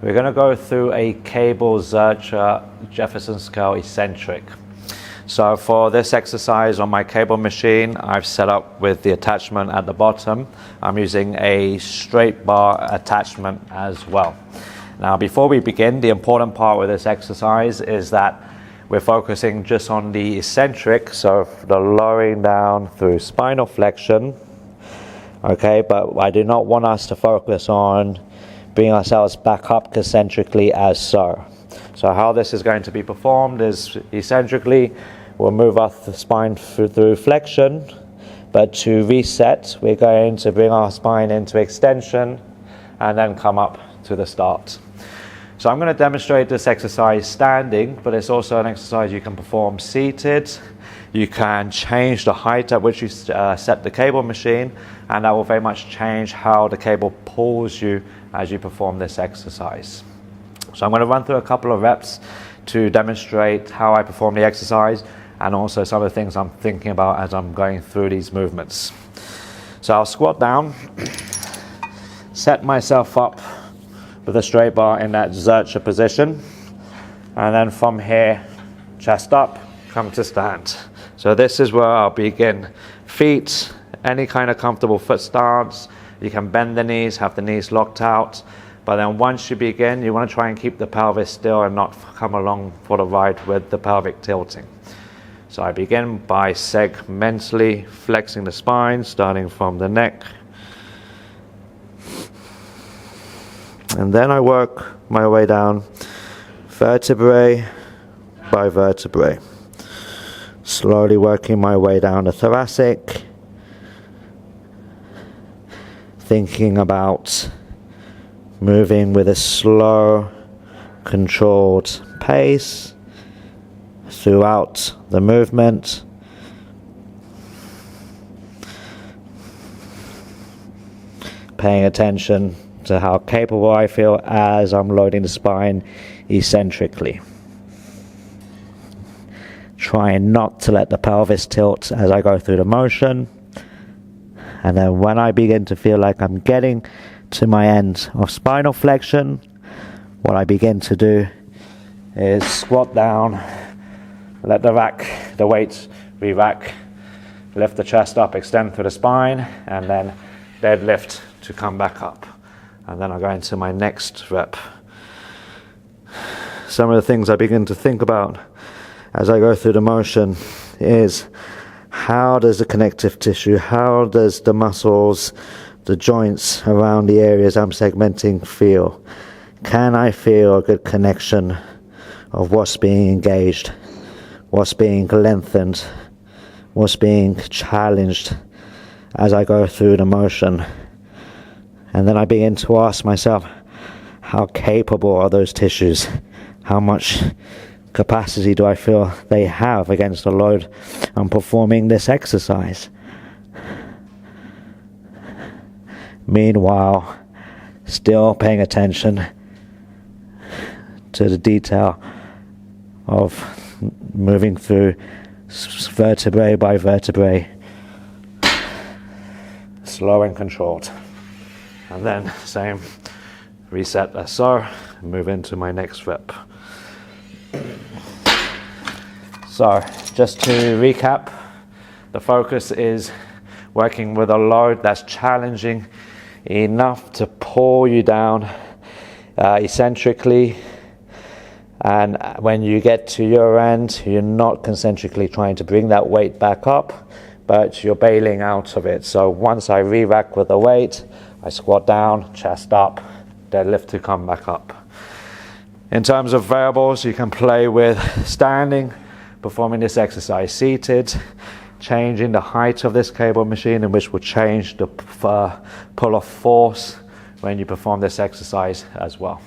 We're going to go through a cable Zercher Jefferson scale eccentric. So for this exercise on my cable machine, I've set up with the attachment at the bottom. I'm using a straight bar attachment as well. Now before we begin, the important part with this exercise is that we're focusing just on the eccentric, so the lowering down through spinal flexion. Okay, but I do not want us to focus on bringing ourselves back up concentrically as so. So how this is going to be performed is eccentrically, we'll move up the spine through flexion, but to reset, we're going to bring our spine into extension and then come up to the start. So I'm going to demonstrate this exercise standing, but it's also an exercise you can perform seated. You can change the height at which you set the cable machine, and that will very much change how the cable pulls you as you perform this exercise. So I'm going to run through a couple of reps to demonstrate how I perform the exercise and also some of the things I'm thinking about as I'm going through these movements. So I'll squat down, set myself up with a straight bar in that Zercher position, and then from here, chest up, come to stand. So this is where I'll begin. Feet, any kind of comfortable foot stance. You can bend the knees, have the knees locked out, but then once you begin, you want to try and keep the pelvis still and not come along for the ride with the pelvic tilting. So I begin by segmentally flexing the spine, starting from the neck. And then I work my way down vertebrae by vertebrae. Slowly working my way down the thoracic. Thinking about moving with a slow, controlled pace throughout the movement. Paying attention to how capable I feel as I'm loading the spine eccentrically. Trying not to let the pelvis tilt as I go through the motion. And then when I begin to feel like I'm getting to my end of spinal flexion, what I begin to do is squat down, let the weight re-rack, lift the chest up, extend through the spine, and then deadlift to come back up. And then I go into my next rep. Some of the things I begin to think about as I go through the motion is how does the connective tissue, how does the muscles, the joints around the areas I'm segmenting feel? Can I feel a good connection of what's being engaged, what's being lengthened, what's being challenged as I go through the motion? And then I begin to ask myself, how capable are those tissues? How much capacity do I feel they have against the load I'm performing this exercise? Meanwhile, still paying attention to the detail of moving through vertebrae by vertebrae, slow and controlled. And then same, reset as so, move into my next rep. So just to recap, the focus is working with a load that's challenging enough to pull you down eccentrically, and when you get to your end, you're not concentrically trying to bring that weight back up, but you're bailing out of it. So once I re-rack with the weight, I squat down, chest up, deadlift to come back up. In terms of variables, you can play with standing, performing this exercise seated, changing the height of this cable machine, in which will change the pull of force when you perform this exercise as well.